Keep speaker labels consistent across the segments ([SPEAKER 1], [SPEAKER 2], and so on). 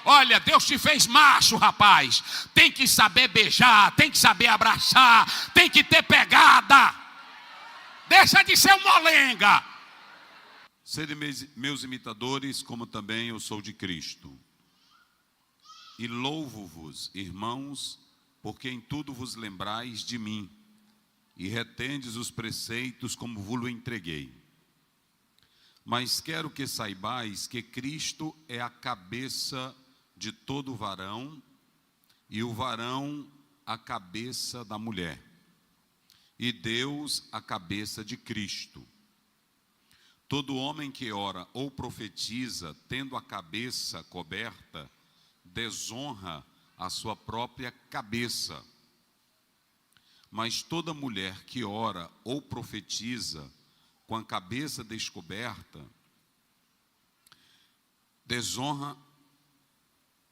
[SPEAKER 1] Olha, Deus te fez macho, rapaz. Tem que saber beijar, tem que saber abraçar, tem que ter pegada. Deixa de ser um molenga. Sede meus imitadores, como também eu sou de Cristo. E louvo-vos, irmãos, porque em tudo vos lembrais de mim, e retendes os preceitos como vos entreguei. Mas quero que saibais que Cristo é a cabeça de todo varão, e o varão a cabeça da mulher, e Deus a cabeça de Cristo. Todo homem que ora ou profetiza, tendo a cabeça coberta, desonra a sua própria cabeça. Mas toda mulher que ora ou profetiza com a cabeça descoberta,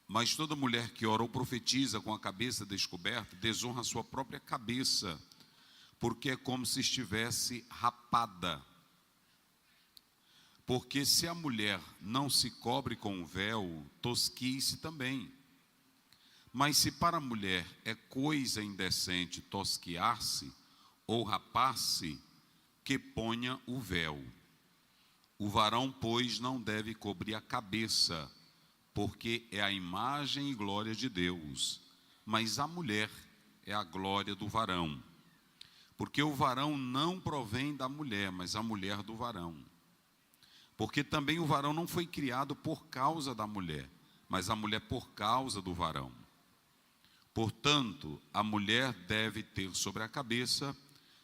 [SPEAKER 1] mas toda mulher que ora ou profetiza com a cabeça descoberta, desonra a sua própria cabeça, porque é como se estivesse rapada. Porque se a mulher não se cobre com o véu, tosquie-se também. Mas se para a mulher é coisa indecente tosquiar-se ou rapar-se, que ponha o véu. O varão, pois, não deve cobrir a cabeça, porque é a imagem e glória de Deus. Mas a mulher é a glória do varão. Porque o varão não provém da mulher, mas a mulher do varão. Porque também o varão não foi criado por causa da mulher, mas a mulher por causa do varão. Portanto, a mulher deve ter sobre a cabeça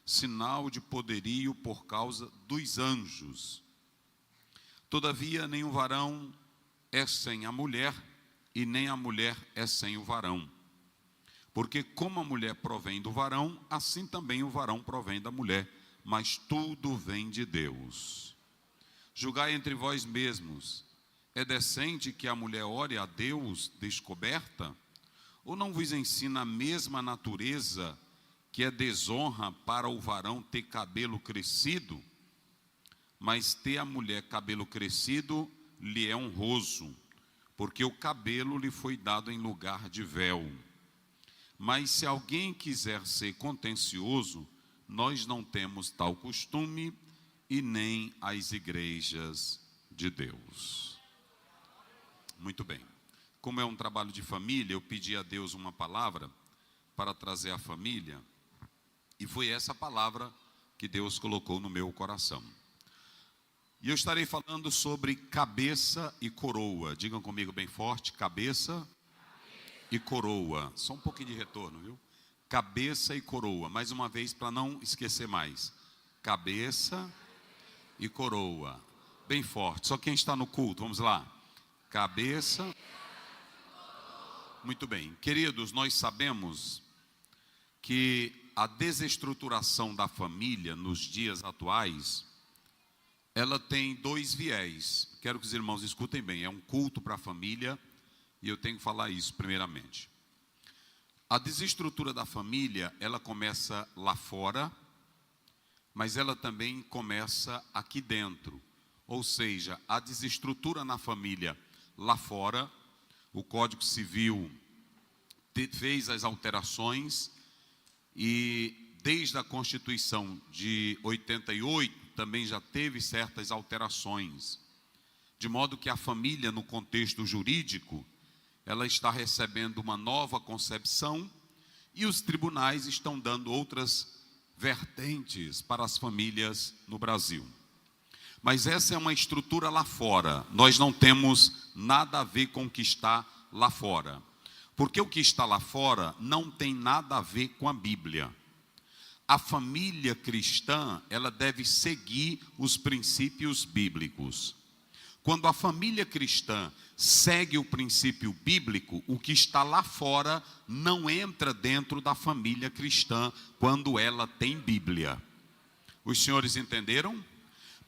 [SPEAKER 1] sinal de poderio por causa dos anjos. Todavia, nem o varão é sem a mulher, e nem a mulher é sem o varão. Porque como a mulher provém do varão, assim também o varão provém da mulher, mas tudo vem de Deus. Julgai entre vós mesmos, é decente que a mulher ore a Deus descoberta? Ou não vos ensina a mesma natureza que é desonra para o varão ter cabelo crescido? Mas ter a mulher cabelo crescido lhe é honroso, porque o cabelo lhe foi dado em lugar de véu. Mas se alguém quiser ser contencioso, nós não temos tal costume, e nem as igrejas de Deus. Muito bem. Como é um trabalho de família, eu pedi a Deus uma palavra para trazer à família, e foi essa palavra que Deus colocou no meu coração. E eu estarei falando sobre cabeça e coroa. Digam comigo bem forte: cabeça e coroa. Só um pouquinho de retorno, viu? Cabeça e coroa. Mais uma vez, para não esquecer mais. Cabeça e coroa. Bem forte. Só quem está no culto, vamos lá. Cabeça. Muito bem. Queridos, nós sabemos que a desestruturação da família nos dias atuais, ela tem dois viés. Quero que os irmãos escutem bem. É um culto para a família e eu tenho que falar isso primeiramente. A desestrutura da família, ela começa lá fora, mas ela também começa aqui dentro. Ou seja, a desestrutura na família lá fora, o Código Civil fez as alterações e desde a Constituição de 88 também já teve certas alterações. De modo que a família, no contexto jurídico, ela está recebendo uma nova concepção e os tribunais estão dando outras vertentes para as famílias no Brasil. Mas essa é uma estrutura lá fora. Nós não temos nada a ver com o que está lá fora. Porque o que está lá fora não tem nada a ver com a Bíblia. A família cristã, ela deve seguir os princípios bíblicos. Quando a família cristã segue o princípio bíblico, o que está lá fora não entra dentro da família cristã quando ela tem Bíblia. Os senhores entenderam?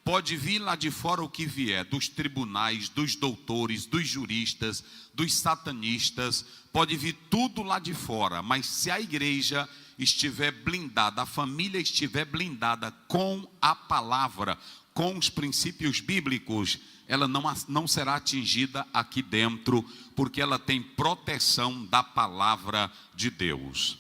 [SPEAKER 1] Pode vir lá de fora o que vier, dos tribunais, dos doutores, dos juristas, dos satanistas, pode vir tudo lá de fora, mas se a igreja estiver blindada, a família estiver blindada com a palavra, com os princípios bíblicos, ela não será atingida aqui dentro, porque ela tem proteção da palavra de Deus.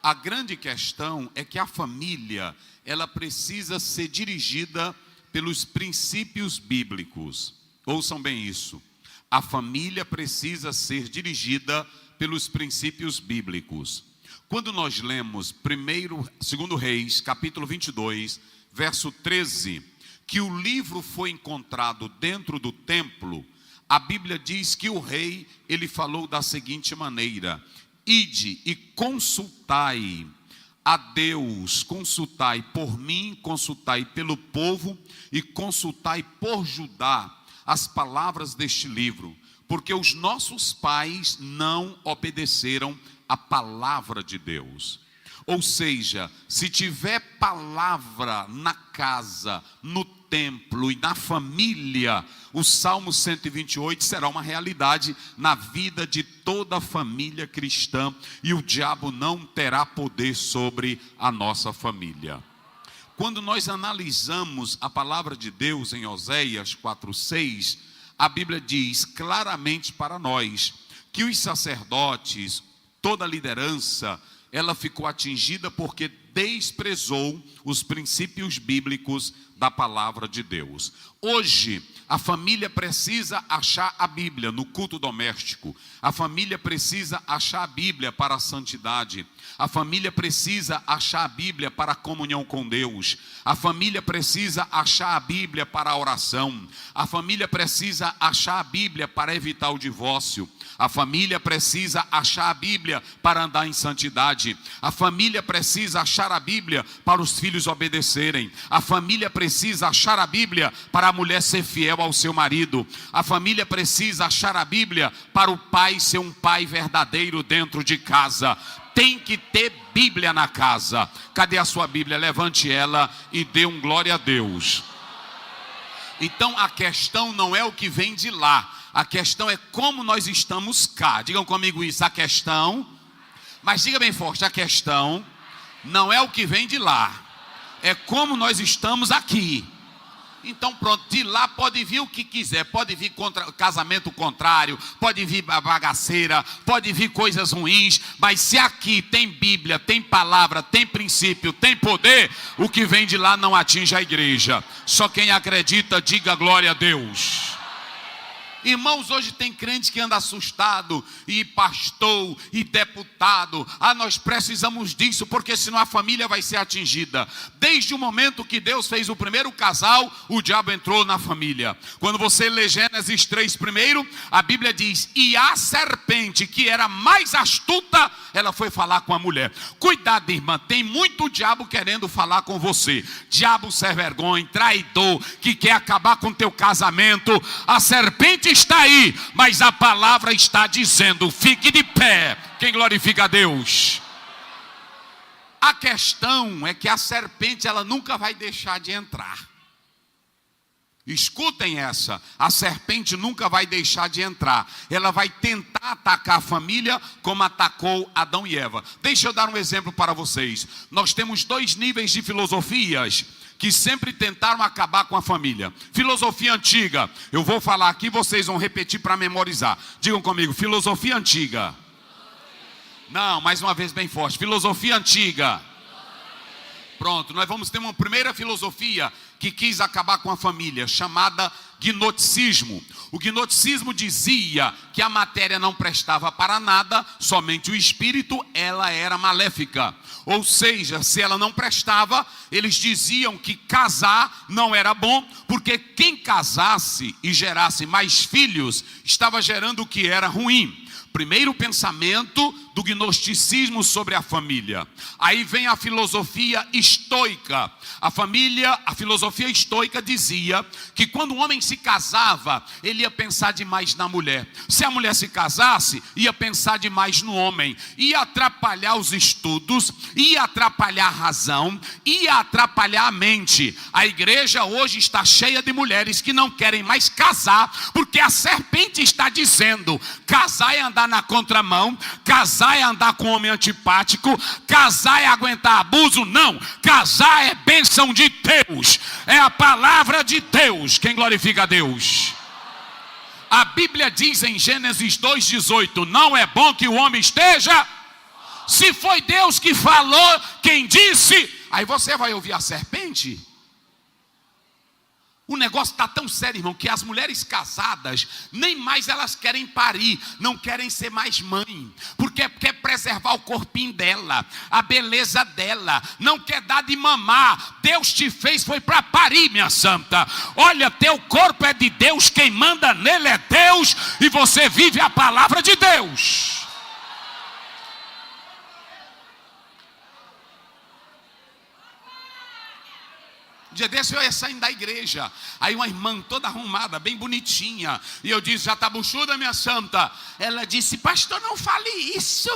[SPEAKER 1] A grande questão é que a família, ela precisa ser dirigida pelos princípios bíblicos. Ouçam bem isso. A família precisa ser dirigida pelos princípios bíblicos. Quando nós lemos 2 Reis, capítulo 22, verso 13, que o livro foi encontrado dentro do templo, a Bíblia diz que o rei, ele falou da seguinte maneira: ide e consultai a Deus, consultai por mim, consultai pelo povo e consultai por Judá as palavras deste livro, porque os nossos pais não obedeceram a palavra de Deus. Ou seja, se tiver palavra na casa, no templo e na família, o Salmo 128 será uma realidade na vida de toda a família cristã, e o diabo não terá poder sobre a nossa família. Quando nós analisamos a palavra de Deus em Oséias 4:6, a Bíblia diz claramente para nós que os sacerdotes, toda a liderança, ela ficou atingida porque desprezou os princípios bíblicos da palavra de Deus. Hoje, a família precisa achar a Bíblia no culto doméstico. A família precisa achar a Bíblia para a santidade. A família precisa achar a Bíblia para a comunhão com Deus. A família precisa achar a Bíblia para a oração. A família precisa achar a Bíblia para evitar o divórcio. A família precisa achar a Bíblia para andar em santidade. A família precisa achar a Bíblia para os filhos obedecerem. A família precisa achar a Bíblia para a mulher ser fiel ao seu marido. A família precisa achar a Bíblia para o pai ser um pai verdadeiro dentro de casa. Tem que ter Bíblia na casa. Cadê a sua Bíblia? Levante ela e dê um glória a Deus. Então a questão não é o que vem de lá. A questão é como nós estamos cá. Digam comigo isso, a questão. Mas diga bem forte, a questão não é o que vem de lá. É como nós estamos aqui. Então pronto, de lá pode vir o que quiser. Pode vir casamento contrário, pode vir bagaceira, pode vir coisas ruins. Mas se aqui tem Bíblia, tem palavra, tem princípio, tem poder, o que vem de lá não atinge a igreja. Só quem acredita, diga glória a Deus. Irmãos, hoje tem crente que anda assustado, e pastor, e deputado. Nós precisamos disso, porque senão a família vai ser atingida. Desde o momento que Deus fez o primeiro casal, o diabo entrou na família. Quando você lê Gênesis 3 primeiro, a Bíblia diz: e a serpente, que era mais astuta, ela foi falar com a mulher. Cuidado, irmã, tem muito diabo querendo falar com você. Diabo sem vergonha, traidor, que quer acabar com teu casamento. A serpente está aí, mas a palavra está dizendo: fique de pé. Quem glorifica a Deus? A questão é que a serpente, ela nunca vai deixar de entrar. Escutem essa: a serpente nunca vai deixar de entrar. Ela vai tentar atacar a família como atacou Adão e Eva. Deixa eu dar um exemplo para vocês. Nós temos 2 níveis de filosofias que sempre tentaram acabar com a família. Filosofia antiga, eu vou falar aqui, vocês vão repetir para memorizar. Digam comigo, filosofia antiga. Não, mais uma vez bem forte, filosofia antiga. Pronto, nós vamos ter uma primeira filosofia que quis acabar com a família, chamada gnosticismo. O gnosticismo dizia que a matéria não prestava para nada, somente o espírito, ela era maléfica. Ou seja, se ela não prestava, eles diziam que casar não era bom, porque quem casasse e gerasse mais filhos, estava gerando o que era ruim. Primeiro pensamento do gnosticismo sobre a família. Aí vem a filosofia estoica. A filosofia estoica dizia que quando o homem se casava, ele ia pensar demais na mulher. Se a mulher se casasse, ia pensar demais no homem. Ia atrapalhar os estudos, ia atrapalhar a razão, ia atrapalhar a mente. A igreja hoje está cheia de mulheres que não querem mais casar, porque a serpente está dizendo: casar é andar na contramão, casar é andar com homem antipático, casar é aguentar abuso. Não, casar é bênção de Deus, é a palavra de Deus. Quem glorifica a Deus? A Bíblia diz em Gênesis 2,18: não é bom que o homem esteja. Se foi Deus que falou, quem disse? Aí você vai ouvir a serpente. O negócio está tão sério, irmão, que as mulheres casadas, nem mais elas querem parir, não querem ser mais mãe, porque quer preservar o corpinho dela, a beleza dela, não quer dar de mamar. Deus te fez, foi para parir, minha santa. Olha, teu corpo é de Deus, quem manda nele é Deus, e você vive a palavra de Deus. Um dia desse eu ia saindo da igreja, aí uma irmã toda arrumada, bem bonitinha, e eu disse: já está buchuda, minha santa? Ela disse: pastor, não fale isso.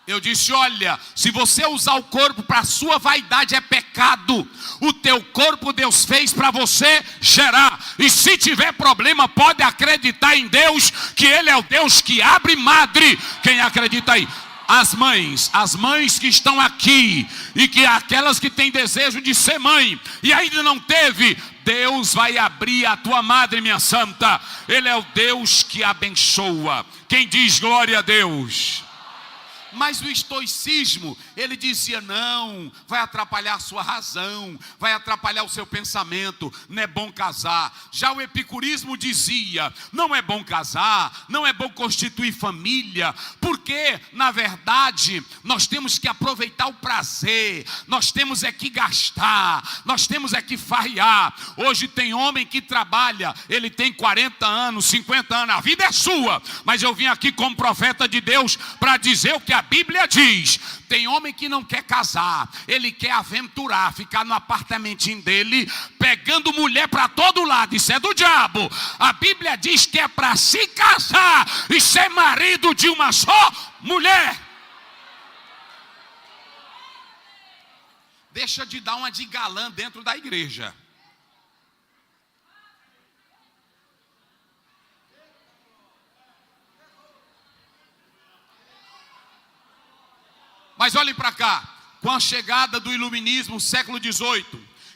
[SPEAKER 1] Eu disse: olha, se você usar o corpo para a sua vaidade é pecado. O teu corpo Deus fez para você gerar, e se tiver problema pode acreditar em Deus, que Ele é o Deus que abre madre. Quem acredita aí? As mães que estão aqui, e que aquelas que têm desejo de ser mãe e ainda não teve, Deus vai abrir a tua madre, minha santa. Ele é o Deus que abençoa. Quem diz glória a Deus? Mas o estoicismo, ele dizia: não, vai atrapalhar a sua razão, vai atrapalhar o seu pensamento, não é bom casar. Já o epicurismo dizia: não é bom casar, não é bom constituir família, porque na verdade nós temos que aproveitar o prazer, nós temos é que gastar, nós temos é que farrear. Hoje tem homem que trabalha, ele tem 40 anos, 50 anos, a vida é sua, mas eu vim aqui como profeta de Deus para dizer o que a Bíblia diz. Tem homem que não quer casar, ele quer aventurar, ficar no apartamentinho dele, pegando mulher para todo lado. Isso é do diabo. A Bíblia diz que é para se casar e ser marido de uma só mulher. Deixa de dar uma de galã dentro da igreja. Mas olhem para cá, com a chegada do iluminismo, século XVIII,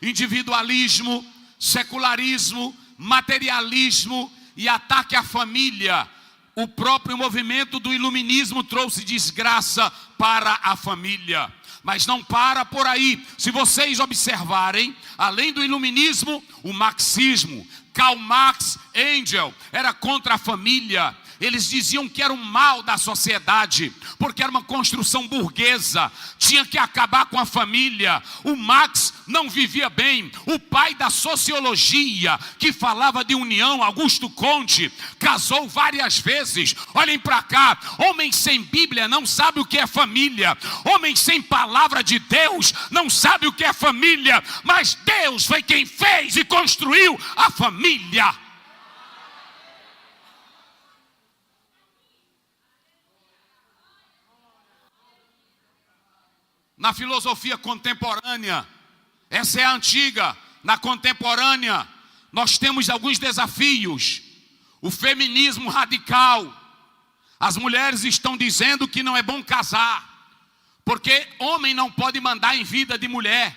[SPEAKER 1] individualismo, secularismo, materialismo e ataque à família, o próprio movimento do iluminismo trouxe desgraça para a família. Mas não para por aí. Se vocês observarem, além do iluminismo, o marxismo, Karl Marx, Engels, era contra a família. Eles diziam que era o mal da sociedade, porque era uma construção burguesa, tinha que acabar com a família. O Marx não vivia bem. O pai da sociologia, que falava de união, Augusto Comte, casou várias vezes. Olhem para cá, homem sem Bíblia não sabe o que é família. Homem sem palavra de Deus não sabe o que é família. Mas Deus foi quem fez e construiu a família. Na filosofia contemporânea, essa é a antiga. Na contemporânea, nós temos alguns desafios. O feminismo radical. As mulheres estão dizendo que não é bom casar, porque homem não pode mandar em vida de mulher.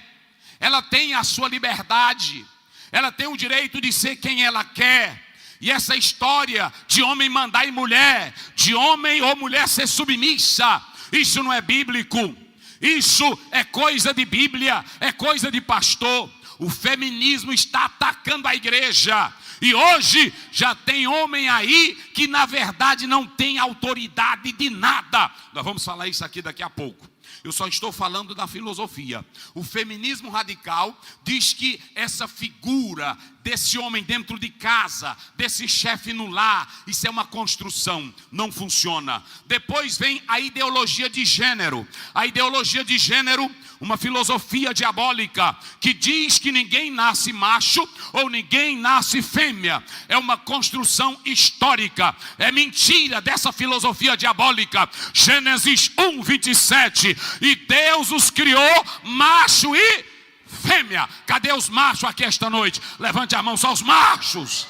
[SPEAKER 1] Ela tem a sua liberdade, ela tem o direito de ser quem ela quer. E essa história de homem mandar em mulher, de homem ou mulher ser submissa, isso não é bíblico. Isso é coisa de Bíblia, é coisa de pastor. O feminismo está atacando a igreja. E hoje já tem homem aí que na verdade não tem autoridade de nada. Nós vamos falar isso aqui daqui a pouco. Eu só estou falando da filosofia. O feminismo radical diz que essa figura desse homem dentro de casa, desse chefe no lar, isso é uma construção, não funciona. Depois vem a ideologia de gênero. A ideologia de gênero, uma filosofia diabólica, que diz que ninguém nasce macho ou ninguém nasce fêmea. É uma construção histórica. É mentira dessa filosofia diabólica. Gênesis 1:27. E Deus os criou macho e fêmea. Cadê os machos aqui esta noite? Levante a mão, só os machos.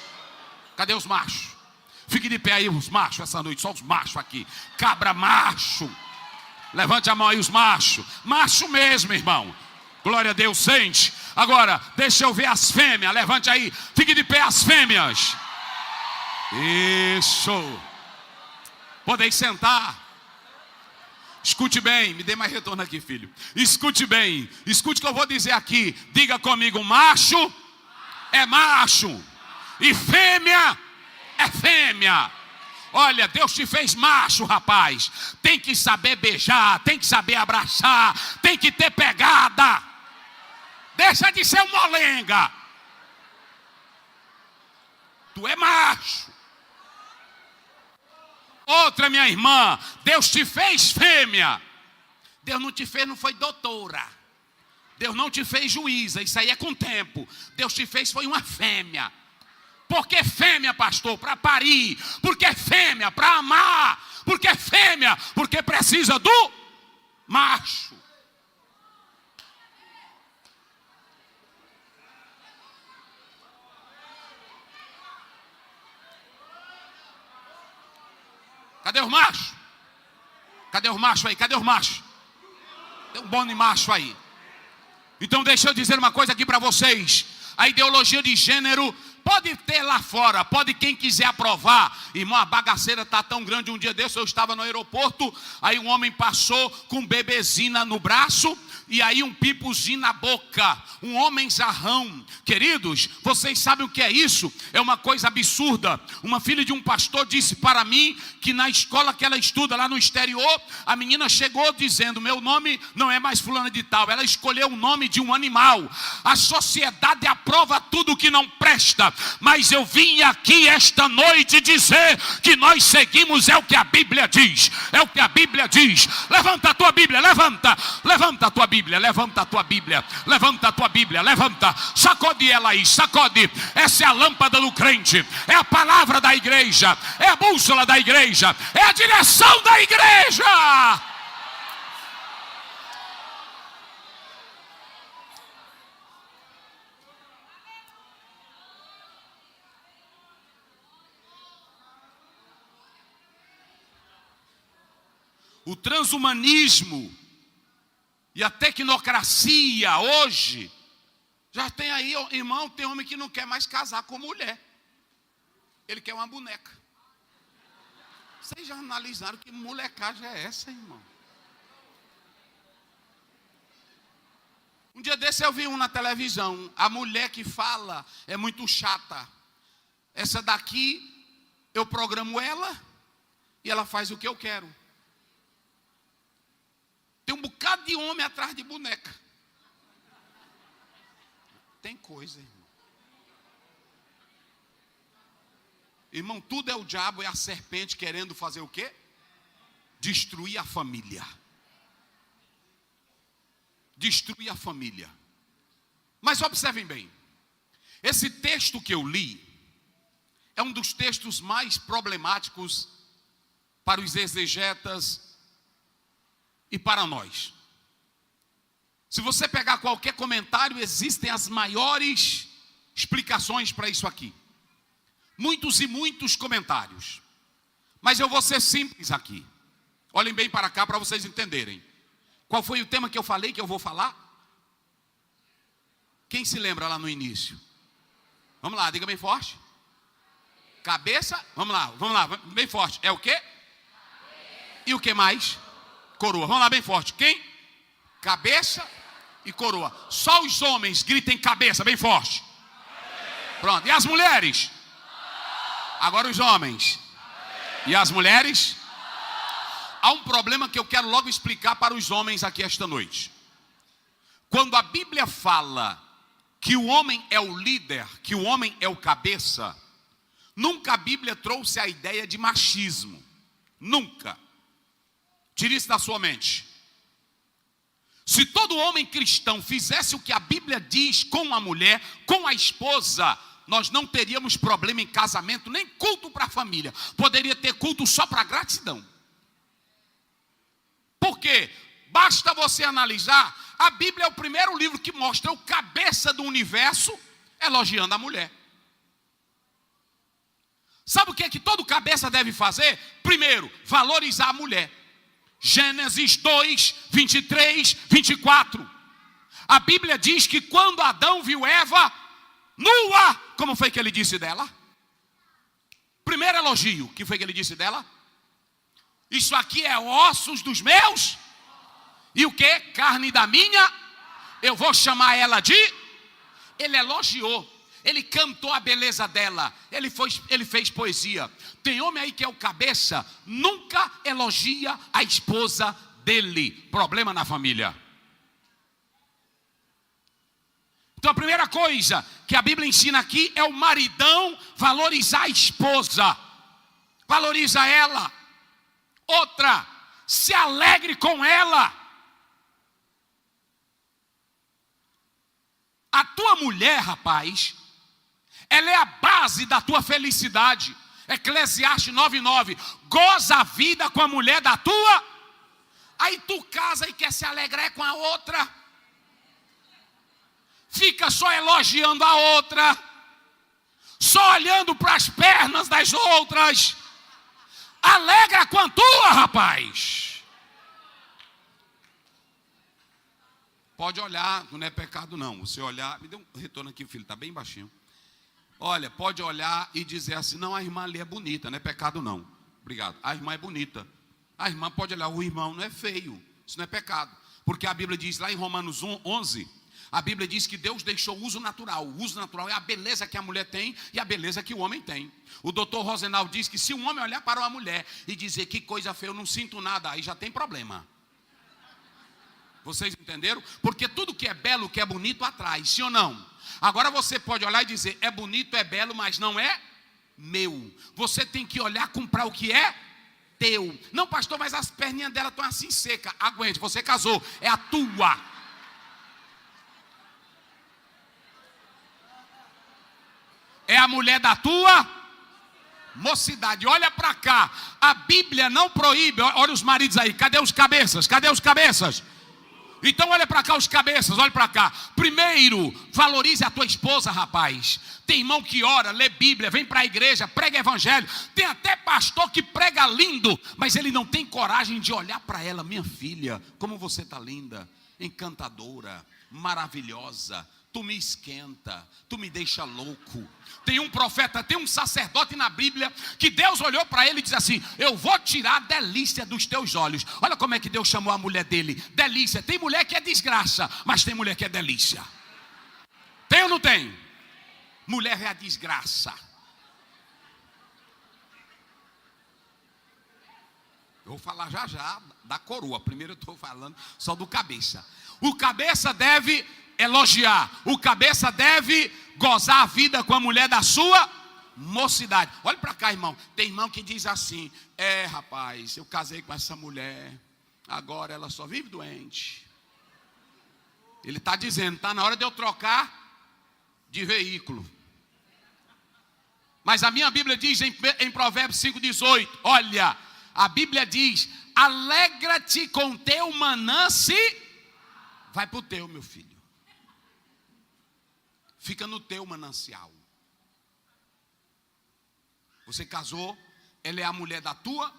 [SPEAKER 1] Cadê os machos? Fique de pé aí os machos essa noite, só os machos aqui. Cabra macho. Levante a mão aí os machos. Macho mesmo, irmão. Glória a Deus, sente. Agora, deixa eu ver as fêmeas. Levante aí, fique de pé as fêmeas. Isso. Podem sentar. Escute bem, me dê mais retorno aqui, filho. Escute bem, escute o que eu vou dizer aqui. Diga comigo: macho é macho e fêmea é fêmea. Olha, Deus te fez macho, rapaz. Tem que saber beijar, tem que saber abraçar, tem que ter pegada. Deixa de ser um molenga. Tu é macho. Outra, minha irmã, Deus te fez fêmea. Deus não te fez, não foi doutora. Deus não te fez juíza, isso aí é com o tempo. Deus te fez foi uma fêmea. Por que fêmea, pastor? Para parir. Por que fêmea? Para amar. Por que fêmea? Porque precisa do macho. Cadê os machos? Cadê os machos aí? Cadê os machos? Tem um bando de macho aí. Então deixa eu dizer uma coisa aqui para vocês. A ideologia de gênero pode ter lá fora, pode quem quiser aprovar. Irmão, a bagaceira está tão grande. Um dia desse eu estava no aeroporto, aí um homem passou com um bebezinho no braço e aí um pipozinho na boca, um homem zarrão. Queridos, vocês sabem o que é isso? É uma coisa absurda. Uma filha de um pastor disse para mim que na escola que ela estuda lá no exterior, a menina chegou dizendo: meu nome não é mais fulana de tal. Ela escolheu o nome de um animal. A sociedade aprova tudo que não presta, mas eu vim aqui esta noite dizer que nós seguimos, é o que a Bíblia diz. É o que a Bíblia diz. Levanta a tua Bíblia, levanta. Levanta a tua Bíblia, levanta a tua Bíblia. Levanta a tua Bíblia, levanta. Sacode ela aí, sacode. Essa é a lâmpada do crente. É a palavra da igreja. É a bússola da igreja. É a direção da igreja. O transhumanismo e a tecnocracia hoje já tem aí, irmão, tem homem que não quer mais casar com mulher. Ele quer uma boneca. Vocês já analisaram que molecagem é essa, irmão? Um dia desse eu vi um na televisão. A mulher que fala é muito chata. Essa daqui, eu programo ela e ela faz o que eu quero. Tem um bocado de homem atrás de boneca. Tem coisa, irmão. Irmão, tudo é o diabo, é a serpente querendo fazer o quê? Destruir a família. Destruir a família. Mas observem bem. Esse texto que eu li é um dos textos mais problemáticos para os exegetas e para nós. Se você pegar qualquer comentário, existem as maiores explicações para isso aqui. Muitos e muitos comentários. Mas eu vou ser simples aqui. Olhem bem para cá para vocês entenderem. Qual foi o tema que eu falei que eu vou falar? Quem se lembra lá no início? Vamos lá, diga bem forte. Cabeça, vamos lá, bem forte. É o quê? E o que mais? Coroa. Vamos lá bem forte. Quem? Cabeça e coroa. Só os homens gritem cabeça bem forte. Pronto. E as mulheres? Agora os homens. E as mulheres? Há um problema que eu quero logo explicar para os homens aqui esta noite. Quando a Bíblia fala que o homem é o líder, que o homem é o cabeça, nunca a Bíblia trouxe a ideia de machismo. Nunca. Tire isso da sua mente. Se todo homem cristão fizesse o que a Bíblia diz com a mulher, com a esposa, nós não teríamos problema em casamento, nem culto para a família. Poderia ter culto só para gratidão. Por quê? Basta você analisar, a Bíblia é o primeiro livro que mostra o cabeça do universo elogiando a mulher. Sabe o que é que todo cabeça deve fazer? Primeiro, valorizar a mulher. Gênesis 2, 23, 24.
[SPEAKER 2] A Bíblia diz que quando Adão viu Eva nua, como foi que ele disse dela? Primeiro elogio, que foi que ele disse dela? Isso aqui é ossos dos meus. E o que? Carne da minha. Eu vou chamar ela de. Ele elogiou. Ele cantou a beleza dela. Ele fez poesia. Tem homem aí que é o cabeça, nunca elogia a esposa dele. Problema na família. Então a primeira coisa que a Bíblia ensina aqui é o maridão valorizar a esposa. Valoriza ela. Outra, se alegre com ela. A tua mulher, rapaz, ela é a base da tua felicidade. Eclesiastes 9:9. Goza a vida com a mulher da tua. Aí tu casa e quer se alegrar com a outra. Fica só elogiando a outra. Só olhando para as pernas das outras. Alegra com a tua, rapaz. Pode olhar, não é pecado não. Você olhar, me dê um retorno aqui, filho, está bem baixinho. Olha, pode olhar e dizer assim, não, a irmã ali é bonita, não é pecado não. Obrigado, a irmã é bonita. A irmã pode olhar, o irmão não é feio, isso não é pecado. Porque a Bíblia diz lá em Romanos 11, a Bíblia diz que Deus deixou o uso natural. O uso natural é a beleza que a mulher tem e a beleza que o homem tem. O doutor Rosenau diz que se um homem olhar para uma mulher e dizer que coisa feia, eu não sinto nada, aí já tem problema. Vocês entenderam? Porque tudo que é belo, que é bonito, atrai, sim ou não? Agora você pode olhar e dizer, é bonito, é belo, mas não é meu. Você tem que olhar, comprar o que é teu. Não, pastor, mas as perninhas dela estão assim secas. Aguente, você casou, é a tua. É a mulher da tua mocidade. Olha para cá. A Bíblia não proíbe. Olha os maridos aí. Cadê os cabeças? Cadê os cabeças? Então olha para cá os cabeças. Olha para cá. Primeiro, valorize a tua esposa, rapaz. Tem irmão que ora, lê Bíblia, vem para a igreja, prega evangelho. Tem até pastor que prega lindo, mas ele não tem coragem de olhar para ela. Minha filha, como você está linda, encantadora, maravilhosa. Tu me esquenta, tu me deixa louco. Tem um profeta, tem um sacerdote na Bíblia que Deus olhou para ele e disse assim, eu vou tirar a delícia dos teus olhos. Olha como é que Deus chamou a mulher dele, delícia. Tem mulher que é desgraça, mas tem mulher que é delícia. Tem ou não tem? Mulher é a desgraça. Eu vou falar já da coroa. Primeiro eu estou falando só do cabeça. O cabeça deve elogiar. O cabeça deve gozar a vida com a mulher da sua mocidade. Olha para cá, irmão. Tem irmão que diz assim, rapaz, eu casei com essa mulher, agora ela só vive doente. Ele está dizendo, está na hora de eu trocar de veículo. Mas a minha Bíblia diz em Provérbios 5,18, olha, a Bíblia diz, alegra-te com teu manancial. Vai para o teu, meu filho. Fica no teu manancial. Você casou, ela é a mulher da tua?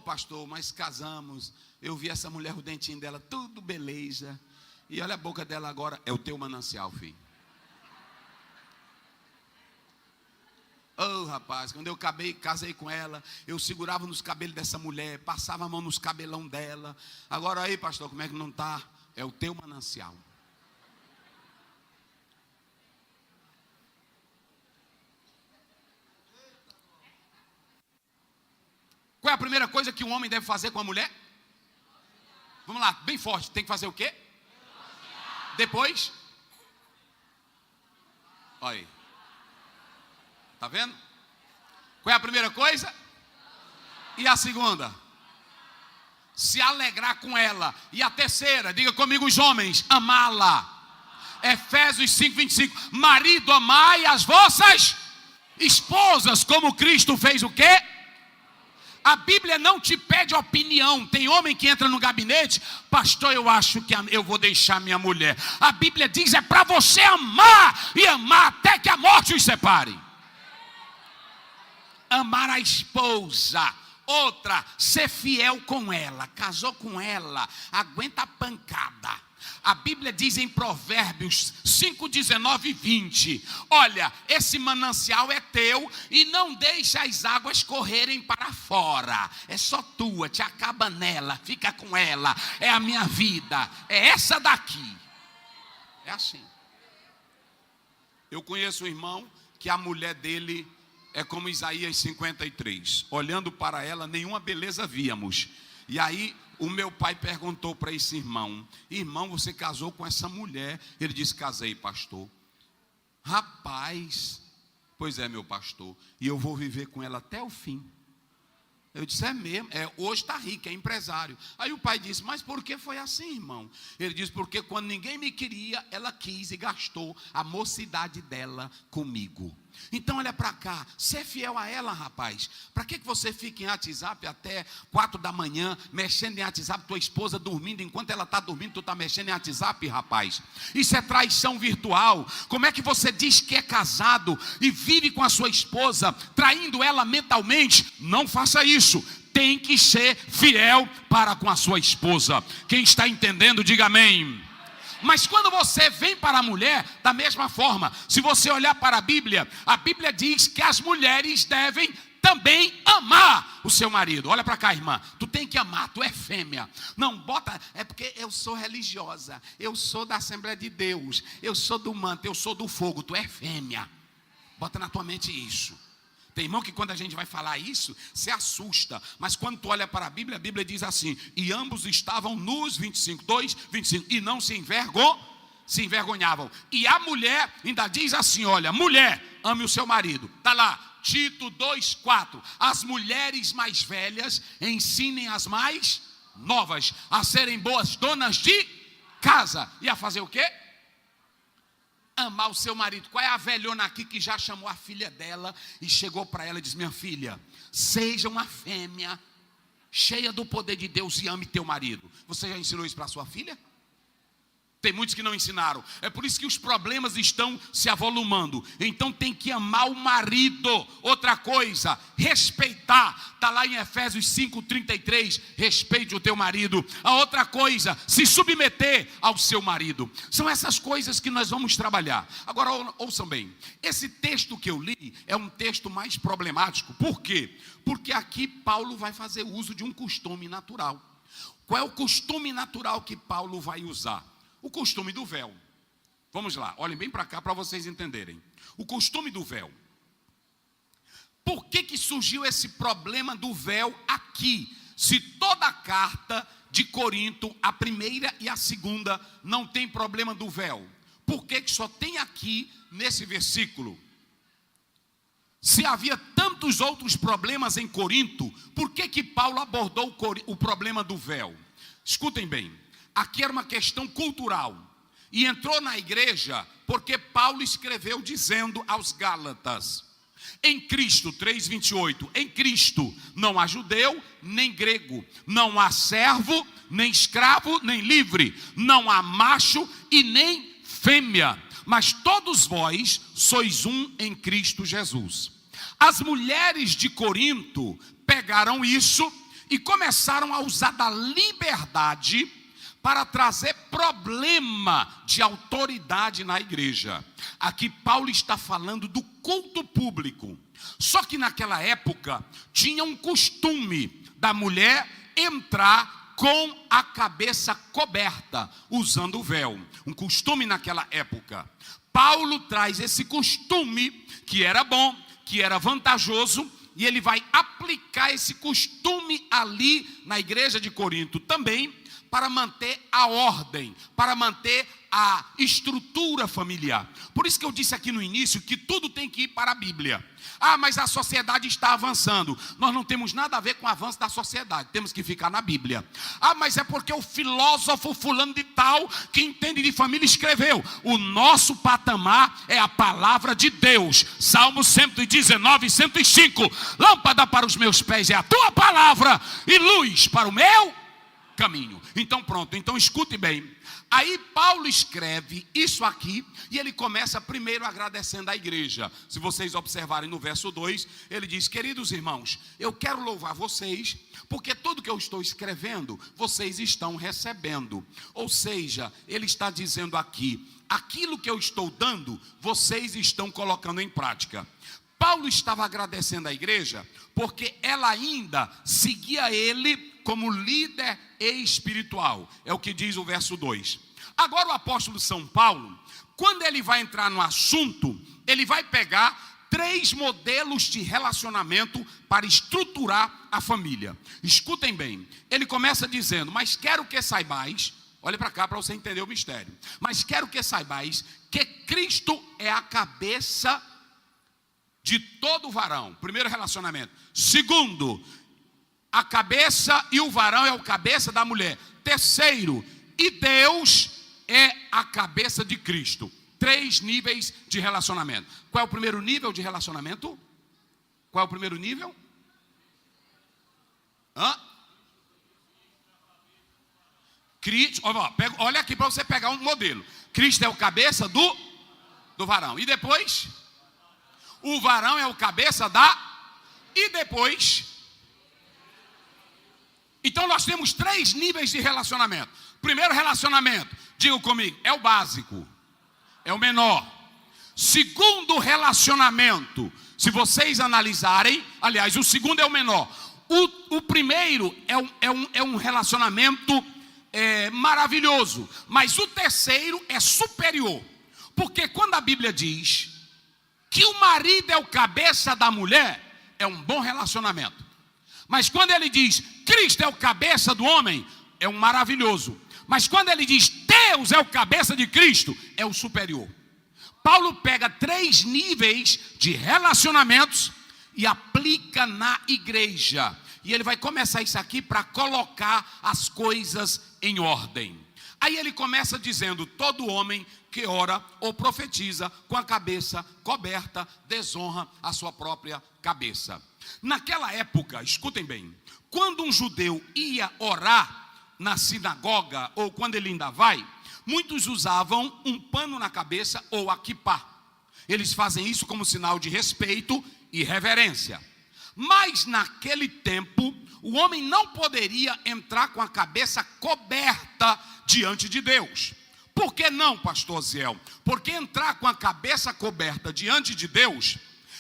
[SPEAKER 2] Pastor, mas casamos. Eu vi essa mulher, o dentinho dela, tudo beleza. E olha a boca dela agora, é o teu manancial, filho. Rapaz, quando eu casei com ela, eu segurava nos cabelos dessa mulher, passava a mão nos cabelão dela. Agora aí, pastor, como é que não está? É o teu manancial. Qual é a primeira coisa que um homem deve fazer com a mulher? Vamos lá, bem forte. Tem que fazer o quê? Depois? Olha aí. Está vendo? Qual é a primeira coisa? E a segunda? Se alegrar com ela. E a terceira, diga comigo os homens, amá-la. Efésios 5:25. Marido, amai as vossas esposas, como Cristo fez o quê? A Bíblia não te pede opinião. Tem homem que entra no gabinete, pastor, eu acho que eu vou deixar minha mulher. A Bíblia diz, é para você amar, e amar até que a morte os separe. Amar a esposa. Outra, ser fiel com ela. Casou com ela, aguenta a pancada. A Bíblia diz em Provérbios 5, 19 e 20: olha, esse manancial é teu e não deixa as águas correrem para fora. É só tua, te acaba nela, fica com ela. É a minha vida, é essa daqui. É assim. Eu conheço um irmão que a mulher dele é como Isaías 53. Olhando para ela, nenhuma beleza víamos. E aí o meu pai perguntou para esse irmão: irmão, você casou com essa mulher? Ele disse: casei, pastor. Rapaz, pois é, meu pastor, e eu vou viver com ela até o fim. Eu disse: é mesmo, hoje está rico, é empresário. Aí o pai disse: mas por que foi assim, irmão? Ele disse: porque quando ninguém me queria, ela quis e gastou a mocidade dela comigo. Então olha para cá, ser fiel a ela, rapaz. Para que você fica em WhatsApp até 4 da manhã, mexendo em WhatsApp, tua esposa dormindo, enquanto ela está dormindo, tu está mexendo em WhatsApp, rapaz? Isso é traição virtual. Como é que você diz que é casado e vive com a sua esposa, traindo ela mentalmente? Não faça isso. Tem que ser fiel para com a sua esposa. Quem está entendendo, diga amém. Mas quando você vem para a mulher, da mesma forma, se você olhar para a Bíblia diz que as mulheres devem também amar o seu marido. Olha para cá, irmã, tu tem que amar, tu é fêmea. Não bota, é porque eu sou religiosa, eu sou da Assembleia de Deus, eu sou do manto, eu sou do fogo, tu é fêmea. Bota na tua mente isso. Tem irmão que quando a gente vai falar isso, se assusta. Mas quando tu olha para a Bíblia diz assim: e ambos estavam nus, 25, 2, 25, e não se envergonhavam. E a mulher ainda diz assim: olha, mulher, ame o seu marido. Está lá, Tito 2, 4. As mulheres mais velhas ensinem as mais novas a serem boas donas de casa. E a fazer o quê? Amar o seu marido. Qual é a velhona aqui que já chamou a filha dela e chegou para ela e disse: minha filha, seja uma fêmea cheia do poder de Deus e ame teu marido? Você já ensinou isso para sua filha? Tem muitos que não ensinaram. É por isso que os problemas estão se avolumando. Então tem que amar o marido. Outra coisa, respeitar. Está lá em Efésios 5:33. Respeite o teu marido. A outra coisa, se submeter ao seu marido. São essas coisas que nós vamos trabalhar. Agora ouçam bem. Esse texto que eu li é um texto mais problemático. Por quê? Porque aqui Paulo vai fazer uso de um costume natural. Qual é o costume natural que Paulo vai usar? O costume do véu. Vamos lá, olhem bem para cá para vocês entenderem. O costume do véu. Por que surgiu esse problema do véu aqui? Se toda a carta de Corinto, a primeira e a segunda, não tem problema do véu. Por que só tem aqui nesse versículo? Se havia tantos outros problemas em Corinto, por que Paulo abordou o problema do véu? Escutem bem. Aqui era uma questão cultural. E entrou na igreja porque Paulo escreveu dizendo aos Gálatas: em Cristo, 3:28, em Cristo não há judeu nem grego, não há servo, nem escravo, nem livre, não há macho e nem fêmea, mas todos vós sois um em Cristo Jesus. As mulheres de Corinto pegaram isso e começaram a usar da liberdade para trazer problema de autoridade na igreja. Aqui Paulo está falando do culto público. Só que naquela época tinha um costume da mulher entrar com a cabeça coberta, usando o véu. Um costume naquela época. Paulo traz esse costume que era bom, que era vantajoso, e ele vai aplicar esse costume ali na igreja de Corinto também, para manter a ordem, para manter a estrutura familiar. Por isso que eu disse aqui no início que tudo tem que ir para a Bíblia. Ah, mas a sociedade está avançando. Nós não temos nada a ver com o avanço da sociedade, temos que ficar na Bíblia. Ah, mas é porque o filósofo fulano de tal, que entende de família, escreveu. O nosso patamar é a palavra de Deus. Salmo 119, 105. Lâmpada para os meus pés é a tua palavra e luz para o meu caminho. Então pronto, então escute bem. Aí Paulo escreve isso aqui e ele começa primeiro agradecendo a igreja. Se vocês observarem no verso 2, ele diz: queridos irmãos, eu quero louvar vocês, porque tudo que eu estou escrevendo, vocês estão recebendo. Ou seja, ele está dizendo aqui, aquilo que eu estou dando, vocês estão colocando em prática. Paulo estava agradecendo a igreja, porque ela ainda seguia ele como líder espiritual. É o que diz o verso 2. Agora o apóstolo São Paulo, quando ele vai entrar no assunto, ele vai pegar 3 modelos de relacionamento para estruturar a família. Escutem bem, ele começa dizendo: mas quero que saibais, olhe para cá para você entender o mistério, mas quero que saibais que Cristo é a cabeça de todo varão. Primeiro relacionamento. Segundo, a cabeça e o varão é o cabeça da mulher. Terceiro, e Deus é a cabeça de Cristo. 3 níveis de relacionamento. Qual é o primeiro nível de relacionamento? Qual é o primeiro nível? Cristo, olha aqui para você pegar um modelo. Cristo é o cabeça do varão. E depois? O varão é o cabeça e depois? Então nós temos 3 níveis de relacionamento. Primeiro relacionamento, diga comigo, é o básico, é o menor. Segundo relacionamento, se vocês analisarem, aliás, o segundo é o menor. O primeiro é um relacionamento maravilhoso, mas o terceiro é superior. Porque quando a Bíblia diz que o marido é o cabeça da mulher, é um bom relacionamento. Mas quando ele diz Cristo é o cabeça do homem, é um maravilhoso. Mas quando ele diz Deus é o cabeça de Cristo, é o superior. Paulo pega 3 níveis de relacionamentos e aplica na igreja. E ele vai começar isso aqui para colocar as coisas em ordem. Aí ele começa dizendo: todo homem que ora ou profetiza com a cabeça coberta desonra a sua própria cabeça. Naquela época, escutem bem, quando um judeu ia orar na sinagoga, ou quando ele ainda vai, muitos usavam um pano na cabeça ou a quipá. Eles fazem isso como sinal de respeito e reverência. Mas naquele tempo, o homem não poderia entrar com a cabeça coberta diante de Deus. Por que não, pastor Ziel? Porque entrar com a cabeça coberta diante de Deus,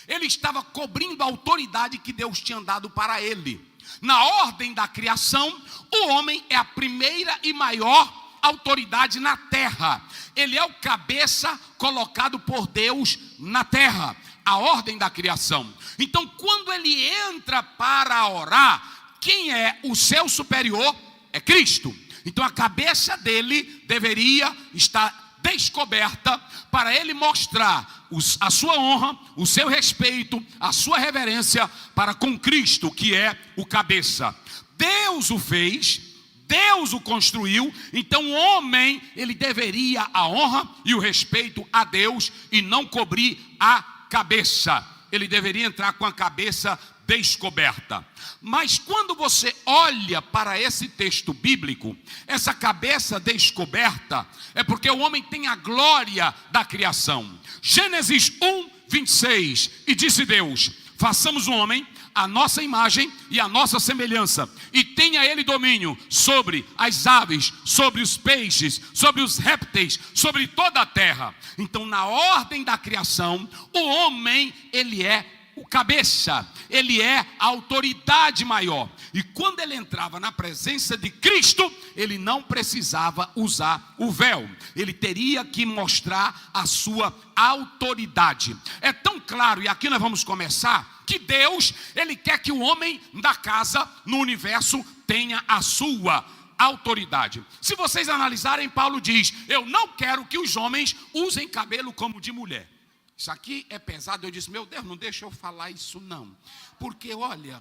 [SPEAKER 2] ele estava cobrindo a autoridade que Deus tinha dado para ele. Na ordem da criação, o homem é a primeira e maior autoridade na terra. Ele é o cabeça colocado por Deus na terra. A ordem da criação. Então, quando ele entra para orar, quem é o seu superior? É Cristo. Então, a cabeça dele deveria estar descoberta para ele mostrar a sua honra, o seu respeito, a sua reverência para com Cristo, que é o cabeça. Deus o fez, Deus o construiu, então o homem, ele deveria a honra e o respeito a Deus e não cobrir a cabeça. Ele deveria entrar com a cabeça descoberta. Mas quando você olha para esse texto bíblico, essa cabeça descoberta é porque o homem tem a glória da criação. Gênesis 1:26, e disse Deus: façamos o homem a nossa imagem e a nossa semelhança, e tenha ele domínio sobre as aves, sobre os peixes, sobre os répteis, sobre toda a terra. Então, na ordem da criação, o homem, ele é o cabeça, ele é a autoridade maior. E quando ele entrava na presença de Cristo, ele não precisava usar o véu. Ele teria que mostrar a sua autoridade. É tão claro, e aqui nós vamos começar, que Deus, ele quer que o homem da casa, no universo, tenha a sua autoridade. Se vocês analisarem, Paulo diz: eu não quero que os homens usem cabelo como de mulher. Isso aqui é pesado. Eu disse: meu Deus, não deixa eu falar isso não. Porque olha,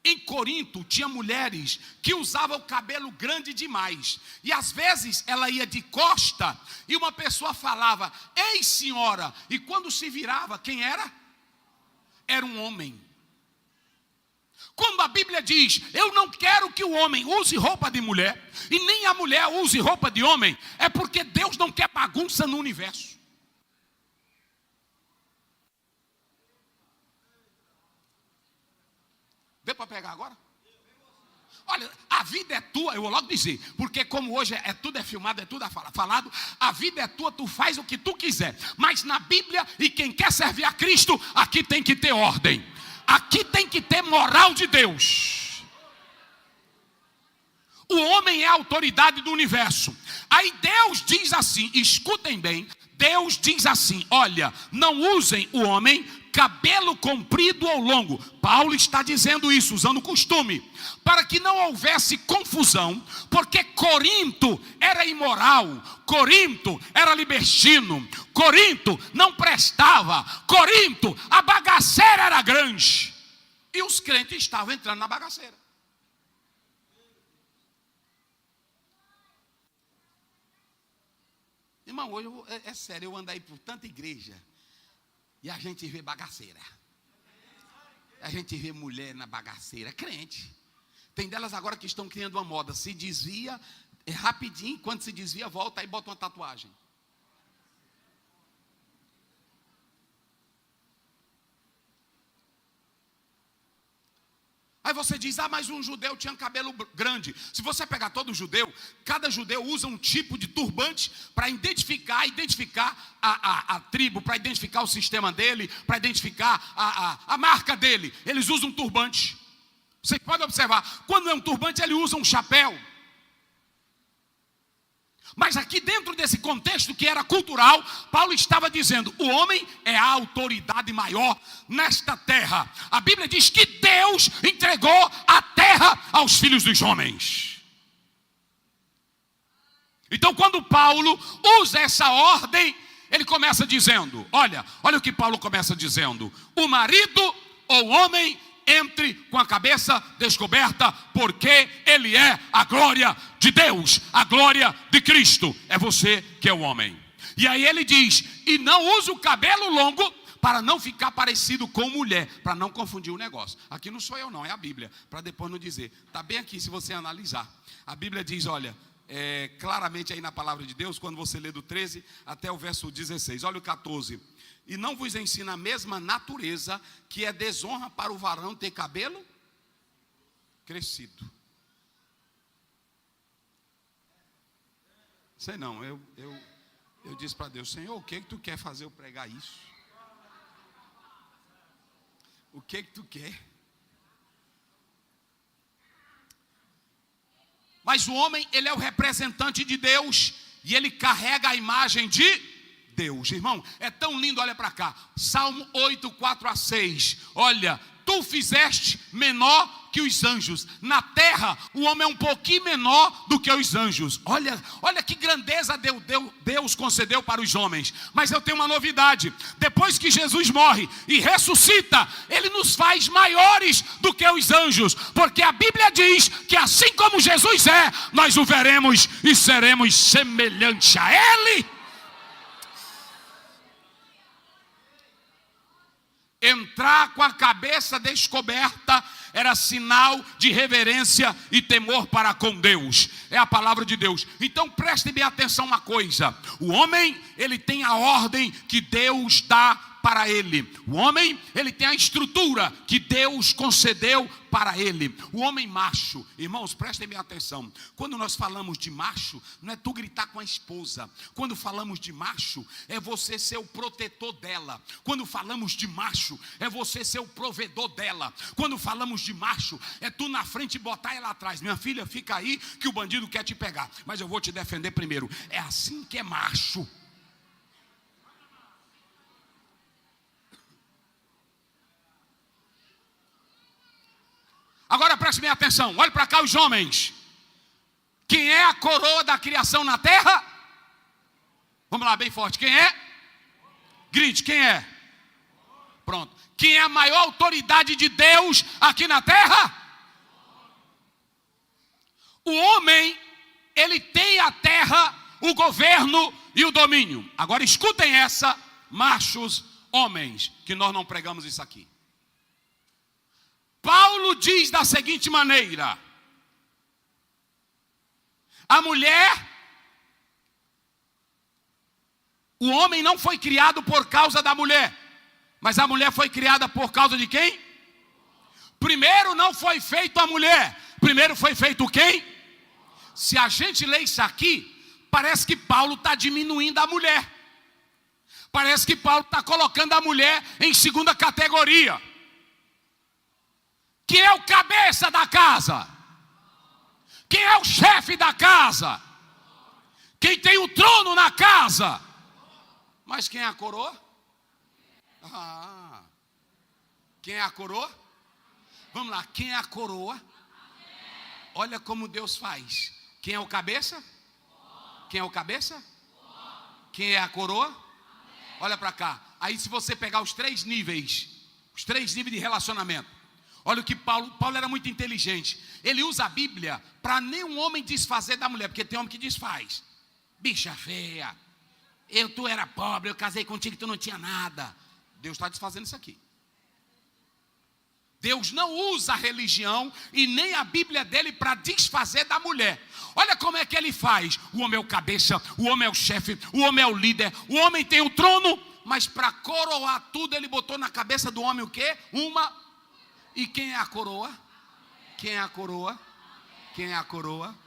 [SPEAKER 2] em Corinto tinha mulheres que usavam o cabelo grande demais. E às vezes ela ia de costa e uma pessoa falava: ei senhora. E quando se virava, quem era? Era um homem. Quando a Bíblia diz, eu não quero que o homem use roupa de mulher, e nem a mulher use roupa de homem, é porque Deus não quer bagunça no universo. Deu para pegar agora? Olha, a vida é tua, eu vou logo dizer, porque como hoje tudo é filmado, é tudo falado, a vida é tua, tu faz o que tu quiser. Mas na Bíblia, e quem quer servir a Cristo, aqui tem que ter ordem. Aqui tem que ter moral de Deus. O homem é a autoridade do universo. Aí Deus diz assim, escutem bem, Deus diz assim, olha, não usem o homem cabelo comprido ou longo. Paulo está dizendo isso, usando costume, para que não houvesse confusão, porque Corinto era imoral, Corinto era libertino, Corinto não prestava, Corinto, a bagaceira era grande, e os crentes estavam entrando na bagaceira. Irmão, hoje é sério, eu ando aí por tanta igreja, e a gente vê bagaceira. A gente vê mulher na bagaceira, crente. Tem delas agora que estão criando uma moda. Se desvia, rapidinho, quando se desvia, volta e bota uma tatuagem. Aí você diz, mas um judeu tinha cabelo grande. Se você pegar todo judeu, cada judeu usa um tipo de turbante para identificar a tribo, para identificar o sistema dele, para identificar a marca dele. Eles usam um turbante. Você pode observar, quando é um turbante, ele usa um chapéu. Mas aqui dentro desse contexto que era cultural, Paulo estava dizendo, o homem é a autoridade maior nesta terra. A Bíblia diz que Deus entregou a terra aos filhos dos homens. Então quando Paulo usa essa ordem, ele começa dizendo, olha o que Paulo começa dizendo, o marido ou homem entre com a cabeça descoberta, porque ele é a glória de Deus, a glória de Cristo. É você que é o homem. E aí ele diz, e não use o cabelo longo para não ficar parecido com mulher, para não confundir o negócio. Aqui não sou eu não, é a Bíblia, para depois não dizer. Está bem aqui se você analisar. A Bíblia diz, olha, claramente aí na palavra de Deus, quando você lê do 13 até o verso 16, olha o 14. E não vos ensina a mesma natureza, que é desonra para o varão ter cabelo crescido. Sei não, eu disse para Deus, Senhor, o que tu quer fazer eu pregar isso? O que tu quer? Mas o homem, ele é o representante de Deus, e ele carrega a imagem de Deus. Irmão, é tão lindo, olha para cá, Salmo 8, 4 a 6, olha, tu fizeste menor que os anjos, na terra o homem é um pouquinho menor do que os anjos, olha que grandeza Deus concedeu para os homens. Mas eu tenho uma novidade, depois que Jesus morre e ressuscita, ele nos faz maiores do que os anjos, porque a Bíblia diz que assim como Jesus é, nós o veremos e seremos semelhante a ele. Entrar com a cabeça descoberta era sinal de reverência e temor para com Deus. É a palavra de Deus. Então prestem bem atenção uma coisa. O homem, ele tem a ordem que Deus dá para ele. O homem, ele tem a estrutura que Deus concedeu para ele. O homem macho, irmãos, prestem bem atenção. Quando nós falamos de macho, não é tu gritar com a esposa. Quando falamos de macho, é você ser o protetor dela. Quando falamos de macho, é você ser o provedor dela. Quando falamos de macho, é tu na frente e botar ela atrás. Minha filha, fica aí que o bandido quer te pegar, mas eu vou te defender primeiro. É assim que é macho. Agora preste bem atenção, olhe para cá os homens. Quem é a coroa da criação na terra? Vamos lá, bem forte, quem é? Grite, quem é? Pronto. Quem é a maior autoridade de Deus aqui na terra? O homem, ele tem a terra, o governo e o domínio. Agora escutem essa, machos, homens, que nós não pregamos isso aqui. Paulo diz da seguinte maneira: a mulher, o homem não foi criado por causa da mulher, mas a mulher foi criada por causa de quem? Primeiro não foi feito a mulher, primeiro foi feito quem? Se a gente lê isso aqui, parece que Paulo está diminuindo a mulher. Parece que Paulo está colocando a mulher em segunda categoria. Quem é o cabeça da casa? Quem é o chefe da casa? Quem tem o trono na casa? Mas quem é a coroa? Quem é a coroa? Vamos lá, quem é a coroa? Olha como Deus faz. Quem é o cabeça? Quem é o cabeça? Quem é a coroa? Olha para cá. Aí se você pegar os três níveis de relacionamento. Olha o que Paulo era muito inteligente. Ele usa a Bíblia para nenhum homem desfazer da mulher, porque tem homem que desfaz. Bicha feia, tu era pobre, eu casei contigo e tu não tinha nada. Deus está desfazendo isso aqui. Deus não usa a religião e nem a Bíblia dele para desfazer da mulher. Olha como é que ele faz. O homem é o cabeça, o homem é o chefe, o homem é o líder, o homem tem o trono, mas para coroar tudo ele botou na cabeça do homem o quê? E quem é a coroa? Quem é a coroa? Quem é a coroa?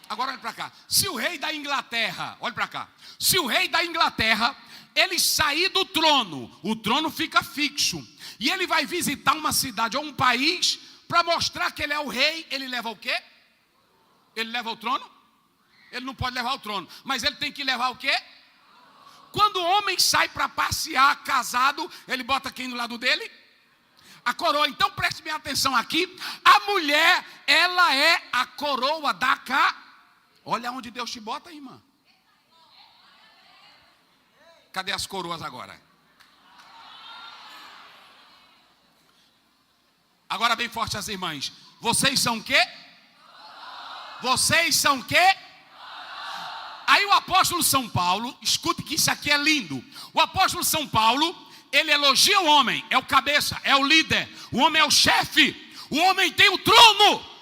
[SPEAKER 2] Agora olha para cá. Se o rei da Inglaterra, olha para cá. Se o rei da Inglaterra, ele sair do trono, o trono fica fixo. E ele vai visitar uma cidade ou um país para mostrar que ele é o rei. Ele leva o quê? Ele leva o trono? Ele não pode levar o trono, mas ele tem que levar o quê? Quando o homem sai para passear casado, ele bota quem do lado dele? A coroa. Então preste bem atenção aqui. A mulher, ela é a coroa da casa. Olha onde Deus te bota, irmã. Cadê as coroas agora? Agora bem forte as irmãs. Vocês são o quê? Vocês são o quê? Aí o apóstolo São Paulo, escute que isso aqui é lindo. O apóstolo São Paulo, ele elogia o homem, é o cabeça, é o líder. O homem é o chefe, o homem tem o trono.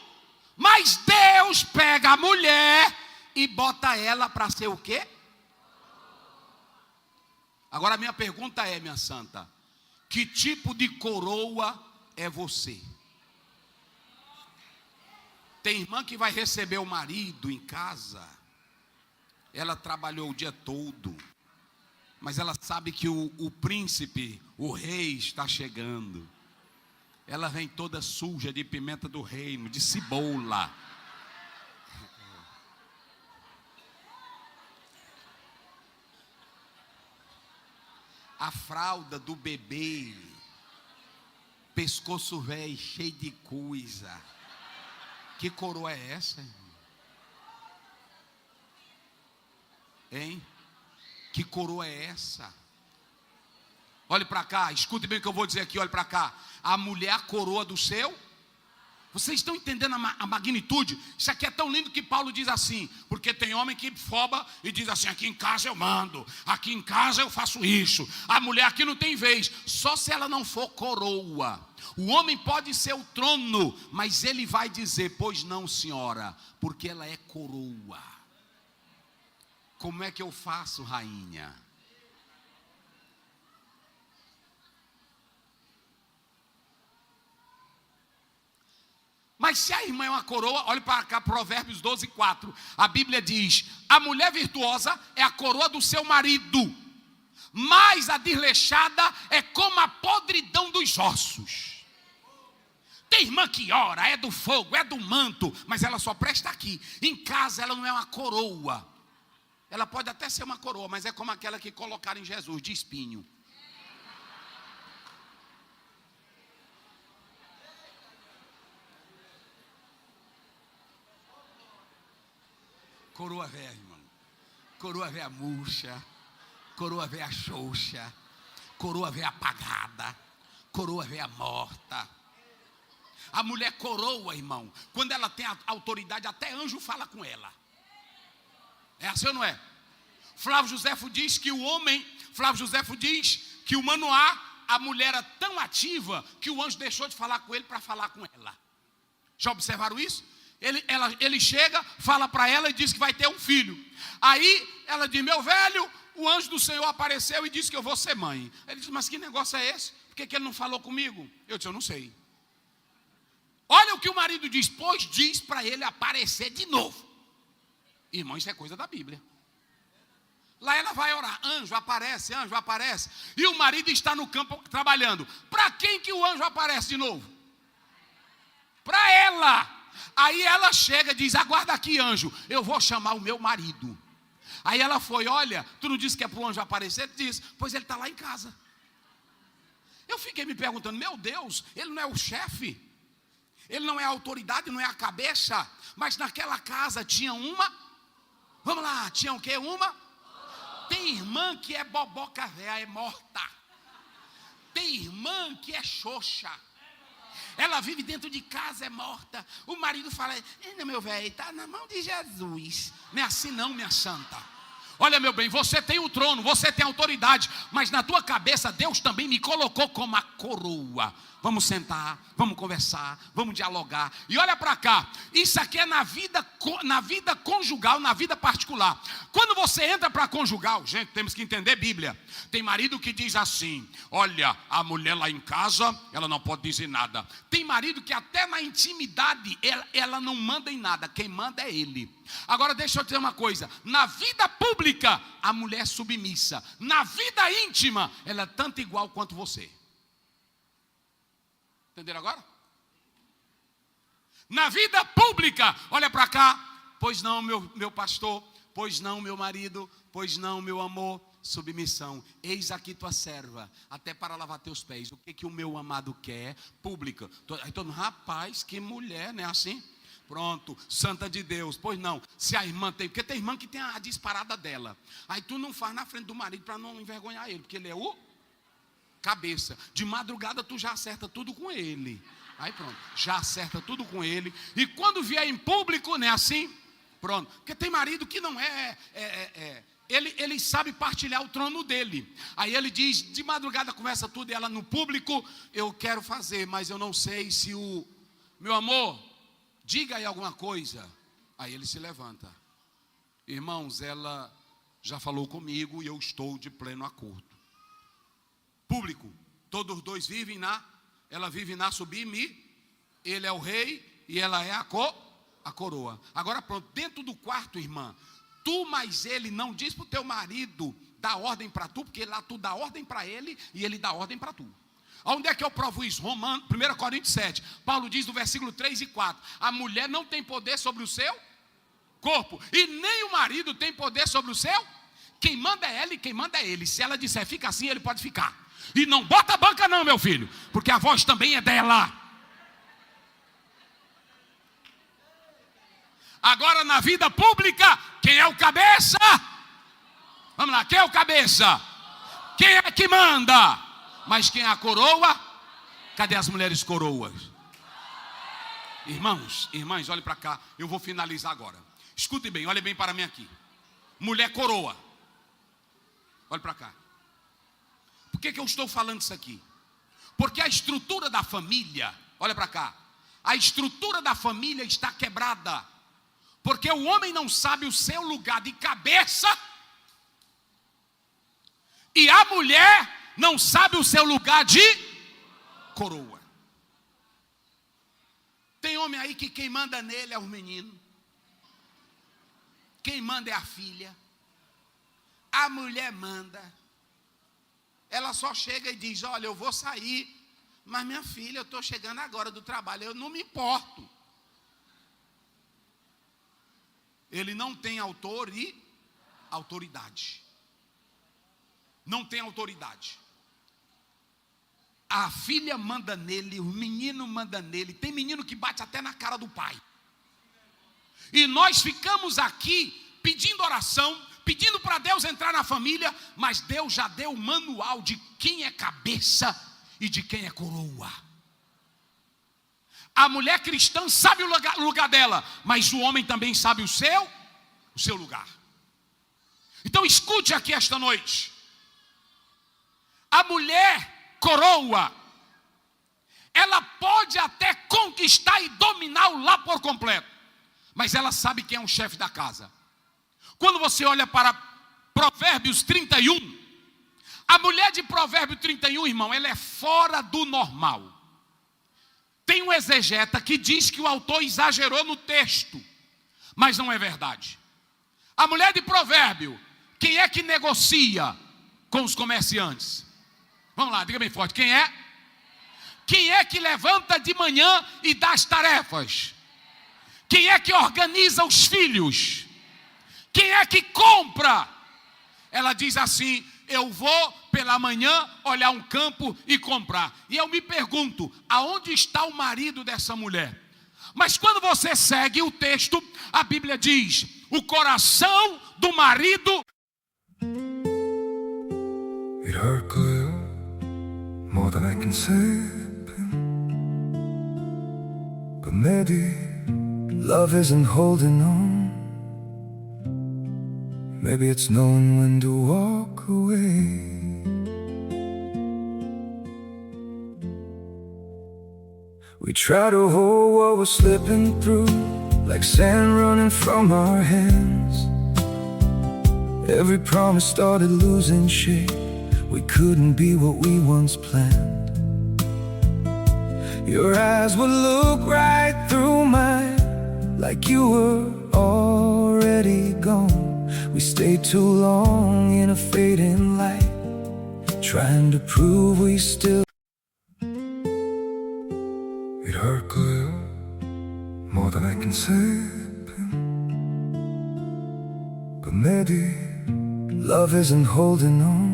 [SPEAKER 2] Mas Deus pega a mulher e bota ela para ser o quê? Agora a minha pergunta é, minha santa, que tipo de coroa é você? Tem irmã que vai receber o marido em casa, ela trabalhou o dia todo, mas ela sabe que o príncipe, o rei está chegando. Ela vem toda suja de pimenta do reino, de cebola. A fralda do bebê, pescoço velho, cheio de coisa. Que coroa é essa, irmão? Hein? Que coroa é essa? Olhe para cá, escute bem o que eu vou dizer aqui, olhe para cá. A mulher, a coroa do seu. Vocês estão entendendo a magnitude? Isso aqui é tão lindo que Paulo diz assim, porque tem homem que foba e diz assim, aqui em casa eu mando, aqui em casa eu faço isso. A mulher aqui não tem vez, só se ela não for coroa. O homem pode ser o trono, mas ele vai dizer, pois não, senhora, porque ela é coroa. Como é que eu faço, rainha? Mas se a irmã é uma coroa, olhe para cá, Provérbios 12:4. A Bíblia diz, a mulher virtuosa é a coroa do seu marido, mas a desleixada é como a podridão dos ossos. Tem irmã que ora, é do fogo, é do manto, mas ela só presta aqui. Em casa ela não é uma coroa. Ela pode até ser uma coroa, mas é como aquela que colocaram em Jesus, de espinho. Coroa velha, irmão. Coroa velha murcha. Coroa velha xoxa. Coroa velha apagada. Coroa velha morta. A mulher coroa, irmão, quando ela tem a autoridade, até anjo fala com ela. É assim ou não é? Flávio Josefo diz que o Manoá a mulher era tão ativa que o anjo deixou de falar com ele para falar com ela. Já observaram isso? Ele chega, fala para ela e diz que vai ter um filho. Aí ela diz: meu velho, o anjo do Senhor apareceu e disse que eu vou ser mãe. Ele diz: mas que negócio é esse? Por que ele não falou comigo? Eu disse: eu não sei. Olha o que o marido diz: pois diz para ele aparecer de novo. Irmão, isso é coisa da Bíblia. Lá ela vai orar: anjo aparece, anjo aparece. E o marido está no campo trabalhando. Para quem que o anjo aparece de novo? Para ela. Aí ela chega e diz: aguarda aqui, anjo, eu vou chamar o meu marido. Aí ela foi: olha, tu não disse que é para o anjo aparecer? Ele diz: pois ele está lá em casa. Eu fiquei me perguntando: meu Deus, ele não é o chefe, ele não é a autoridade, não é a cabeça. Mas naquela casa tinha uma, vamos lá, tinha o quê? Uma? Tem irmã que é boboca véia, é morta. Tem irmã que é xoxa. Ela vive dentro de casa, é morta. O marido fala: meu velho, está na mão de Jesus. Não é assim não, minha santa. Olha, meu bem, você tem o trono, você tem a autoridade, mas na tua cabeça Deus também me colocou como a coroa. Vamos sentar, vamos conversar, vamos dialogar. E olha para cá, isso aqui é na vida conjugal, na vida particular. Quando você entra para conjugal, gente, temos que entender Bíblia. Tem marido que diz assim: olha, a mulher lá em casa, ela não pode dizer nada. Tem marido que até na intimidade, ela não manda em nada, quem manda é ele. Agora deixa eu te dizer uma coisa: na vida pública, a mulher é submissa. Na vida íntima, ela é tanto igual quanto você. Entenderam agora? Na vida pública, olha para cá: pois não, meu pastor, pois não, meu marido, pois não, meu amor. Submissão: eis aqui tua serva, até para lavar teus pés. O que o meu amado quer? Pública. Aí todo mundo: rapaz, que mulher, não é assim? Pronto, santa de Deus. Pois não, se a irmã tem, porque tem irmã que tem a disparada dela. Aí tu não faz na frente do marido para não envergonhar ele, porque ele é o cabeça. De madrugada tu já acerta tudo com ele. Aí pronto, já acerta tudo com ele. E quando vier em público, não é assim? Pronto, porque tem marido que não ele sabe partilhar o trono dele. Aí ele diz, de madrugada conversa tudo, e ela no público: eu quero fazer, mas eu não sei se o... meu amor, diga aí alguma coisa. Aí ele se levanta: irmãos, ela já falou comigo e eu estou de pleno acordo. Público, todos dois vivem ela vive na submissão, ele é o rei e ela é a coroa. Agora pronto, dentro do quarto, irmã, tu mais ele não diz para o teu marido dar ordem para tu, porque lá tu dá ordem para ele e ele dá ordem para tu. Onde é que eu provo isso? 1 Coríntios 7, Paulo diz no versículo 3 e 4, a mulher não tem poder sobre o seu corpo, e nem o marido tem poder sobre o seu. Quem manda é ela e quem manda é ele. Se ela disser fica assim, ele pode ficar. E não bota a banca não, meu filho, porque a voz também é dela. Agora na vida pública, quem é o cabeça? Vamos lá, quem é o cabeça? Quem é que manda? Mas quem é a coroa? Cadê as mulheres coroas? Irmãos, irmãs, olhem para cá, eu vou finalizar agora. Escutem bem, olhem bem para mim aqui. Mulher coroa. Olhe para cá. Por que eu estou falando isso aqui? Porque a estrutura da família, olha para cá, a estrutura da família está quebrada. Porque o homem não sabe o seu lugar de cabeça, e a mulher não sabe o seu lugar de coroa. Tem homem aí que quem manda nele é o menino, quem manda é a filha. A mulher manda. Ela só chega e diz: olha, eu vou sair, mas minha filha, eu estou chegando agora do trabalho, eu não me importo. Ele não tem autoridade. Não tem autoridade. A filha manda nele, o menino manda nele. Tem menino que bate até na cara do pai. E nós ficamos aqui pedindo oração, pedindo para Deus entrar na família, mas Deus já deu o manual de quem é cabeça e de quem é coroa. A mulher cristã sabe o lugar dela, mas o homem também sabe o seu lugar. Então escute aqui esta noite. A mulher coroa, ela pode até conquistar e dominar o lar por completo, mas ela sabe quem é o chefe da casa. Quando você olha para Provérbios 31, a mulher de Provérbio 31, irmão, ela é fora do normal. Tem um exegeta que diz que o autor exagerou no texto, mas não é verdade. A mulher de Provérbio, quem é que negocia com os comerciantes? Vamos lá, diga bem forte, quem é? Quem é que levanta de manhã e dá as tarefas? Quem é que organiza os filhos? Quem é que compra? Ela diz assim: eu vou pela manhã olhar um campo e comprar. E eu me pergunto, aonde está o marido dessa mulher? Mas quando você segue o texto, a Bíblia diz: o coração do marido.
[SPEAKER 3] It hurt clear, more than I can say. But maybe love isn't holding on. Maybe it's knowing when to walk away. We try to hold what we're slipping through, like sand running from our hands. Every promise started losing shape. We couldn't be what we once planned. Your eyes would look right through mine, like you were already gone. We stayed too long in a fading light, trying to prove we still. It hurt clear, more than I can say. But maybe love isn't holding on.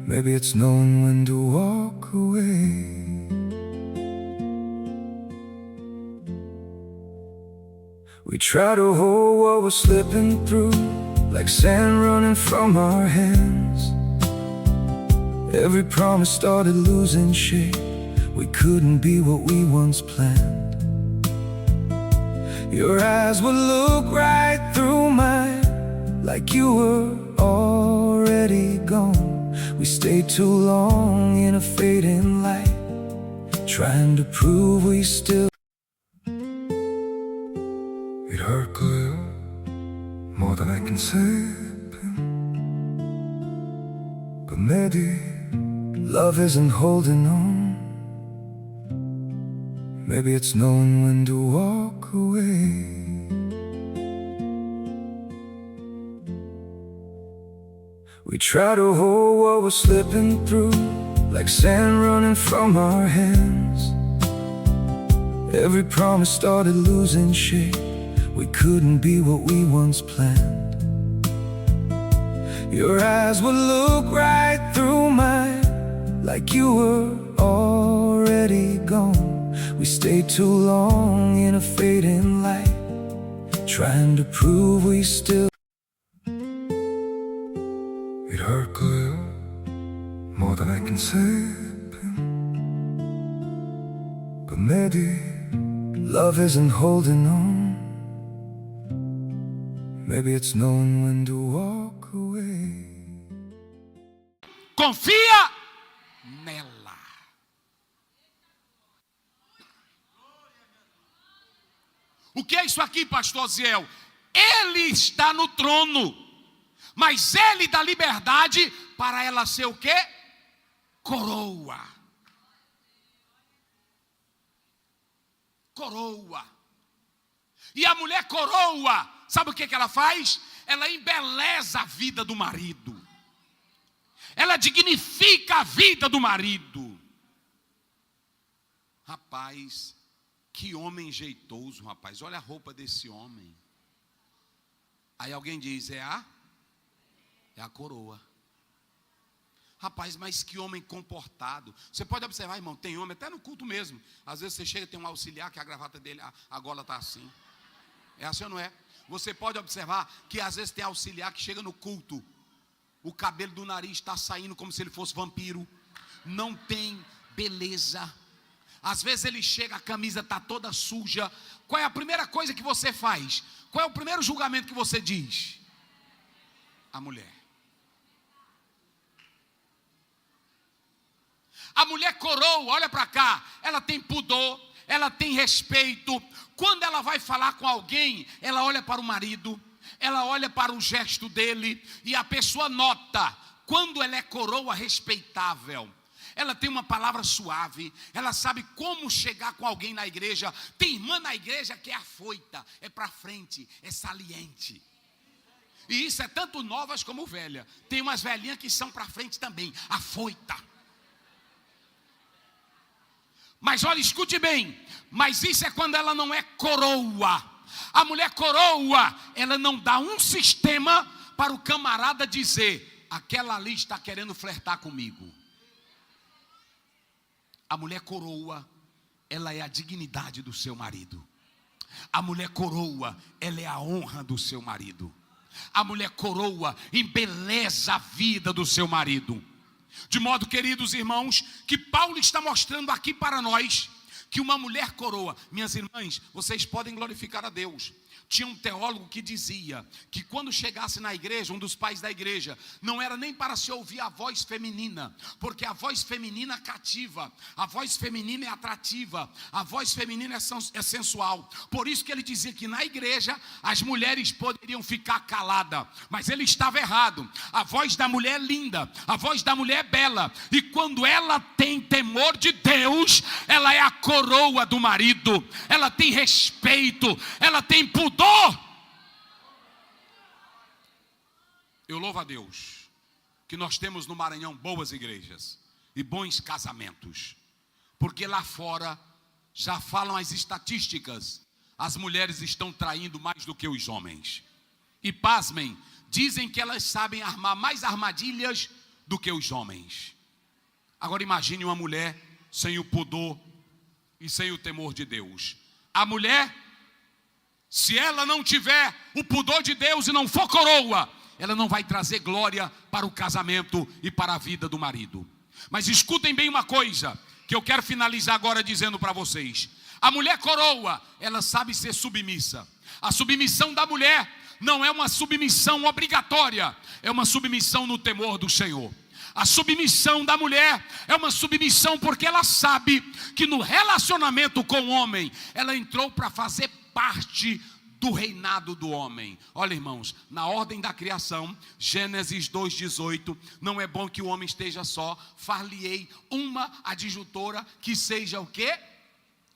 [SPEAKER 3] Maybe it's knowing when to walk away. We try to hold what we're slipping through, like sand running from our hands. Every promise started losing shape. We couldn't be what we once planned. Your eyes would look right through mine, like you were already gone. We stayed too long in a fading light, trying to prove we still. It hurt clear, more than I can say. But maybe love isn't holding on. Maybe it's knowing when to walk away. We try to hold what we're slipping through, like sand running from our hands. Every promise started losing shape. We couldn't be what we once planned. Your eyes would look right through mine, like you were already gone. We stayed too long in a fading light, trying to prove we still. It hurt clear, more than I can say. But maybe love isn't holding on. Maybe it's knowing when to walk away.
[SPEAKER 2] Confia nela. O que é isso aqui, pastor Ziel? Ele está no trono, mas ele dá liberdade para ela ser o quê? Coroa. Coroa. E a mulher coroa, sabe o que ela faz? Ela embeleza a vida do marido. Ela dignifica a vida do marido. Rapaz, que homem jeitoso, rapaz. Olha a roupa desse homem. Aí alguém diz, é a coroa. Rapaz, mas que homem comportado. Você pode observar, irmão, tem homem, até no culto mesmo. Às vezes você chega, tem um auxiliar que a gravata dele, a gola está assim. É assim ou não é? Você pode observar que às vezes tem auxiliar que chega no culto, o cabelo do nariz está saindo como se ele fosse vampiro. Não tem beleza. Às vezes ele chega, a camisa está toda suja. Qual é a primeira coisa que você faz? Qual é o primeiro julgamento que você diz? A mulher. A mulher coroa, olha para cá, ela tem pudor, ela tem respeito. Quando ela vai falar com alguém, ela olha para o marido, ela olha para o gesto dele, e a pessoa nota, quando ela é coroa respeitável, ela tem uma palavra suave, ela sabe como chegar com alguém na igreja. Tem irmã na igreja que é afoita, é para frente, é saliente. E isso é tanto novas como velha. Tem umas velhinhas que são para frente também, afoita. Mas olha, escute bem, mas isso é quando ela não é coroa. A mulher coroa, ela não dá um sistema para o camarada dizer: aquela ali está querendo flertar comigo. A mulher coroa, ela é a dignidade do seu marido. A mulher coroa, ela é a honra do seu marido. A mulher coroa embeleza a vida do seu marido. De modo, queridos irmãos, que Paulo está mostrando aqui para nós que uma mulher coroa. Minhas irmãs, vocês podem glorificar a Deus. Tinha um teólogo que dizia que quando chegasse na igreja, um dos pais da igreja, não era nem para se ouvir a voz feminina, porque a voz feminina cativa, a voz feminina é atrativa, a voz feminina é sensual. Por isso que ele dizia que na igreja as mulheres poderiam ficar caladas, mas ele estava errado. A voz da mulher é linda, a voz da mulher é bela, e quando ela tem temor de Deus, ela é a coroa do marido, ela tem respeito, ela tem pudor. Eu louvo a Deus que nós temos no Maranhão boas igrejas e bons casamentos, porque lá fora já falam as estatísticas, as mulheres estão traindo mais do que os homens. E pasmem, dizem que elas sabem armar mais armadilhas do que os homens. Agora imagine uma mulher sem o pudor e sem o temor de Deus. A mulher, se ela não tiver o pudor de Deus e não for coroa, ela não vai trazer glória para o casamento e para a vida do marido. Mas escutem bem uma coisa, que eu quero finalizar agora dizendo para vocês. A mulher coroa, ela sabe ser submissa. A submissão da mulher não é uma submissão obrigatória, é uma submissão no temor do Senhor. A submissão da mulher é uma submissão porque ela sabe que no relacionamento com o homem, ela entrou para fazer parte do reinado do homem. Olha, irmãos, na ordem da criação, Gênesis 2:18, não é bom que o homem esteja só, far-lhe-ei uma adjuntora que seja o quê?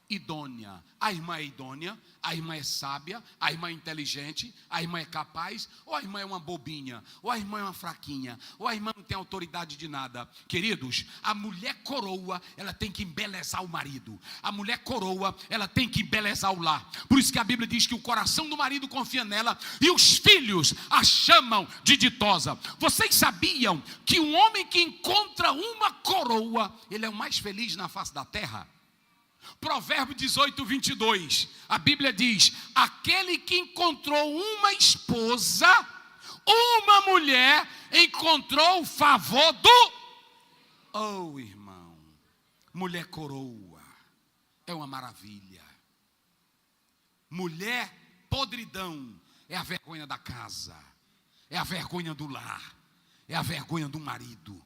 [SPEAKER 2] Idônea. A irmã é idônea, a irmã é sábia, a irmã é inteligente, a irmã é capaz, ou a irmã é uma bobinha, ou a irmã é uma fraquinha, ou a irmã não tem autoridade de nada. Queridos, a mulher coroa, ela tem que embelezar o marido. A mulher coroa, ela tem que embelezar o lar. Por isso que a Bíblia diz que o coração do marido confia nela e os filhos a chamam de ditosa. Vocês sabiam que um homem que encontra uma coroa, ele é o mais feliz na face da terra? Provérbio 18:22, a Bíblia diz: aquele que encontrou uma esposa, uma mulher, encontrou o favor do... Oh, irmão, mulher coroa é uma maravilha. Mulher podridão é a vergonha da casa, é a vergonha do lar, é a vergonha do marido.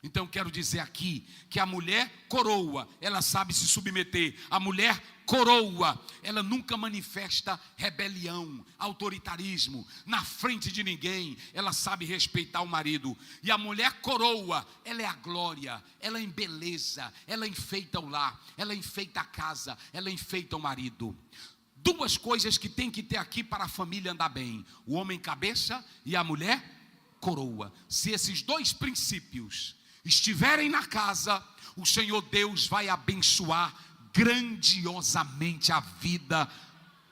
[SPEAKER 2] Então quero dizer aqui que a mulher coroa, ela sabe se submeter. A mulher coroa, ela nunca manifesta rebelião, autoritarismo na frente de ninguém. Ela sabe respeitar o marido. E a mulher coroa, ela é a glória, ela embeleza, ela enfeita o lar, ela enfeita a casa, ela enfeita o marido. Duas coisas que tem que ter aqui para a família andar bem: o homem cabeça e a mulher coroa. Se esses dois princípios estiverem na casa, o Senhor Deus vai abençoar grandiosamente a vida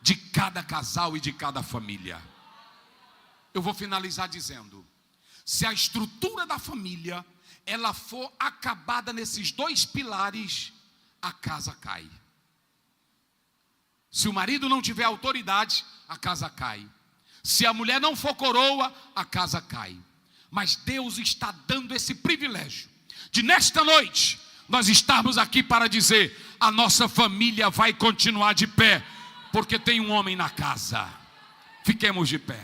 [SPEAKER 2] de cada casal e de cada família. Eu vou finalizar dizendo: se a estrutura da família ela for acabada nesses dois pilares, a casa cai. Se o marido não tiver autoridade, a casa cai. Se a mulher não for coroa, a casa cai. Mas Deus está dando esse privilégio de nesta noite nós estarmos aqui para dizer: a nossa família vai continuar de pé, porque tem um homem na casa. Fiquemos de pé.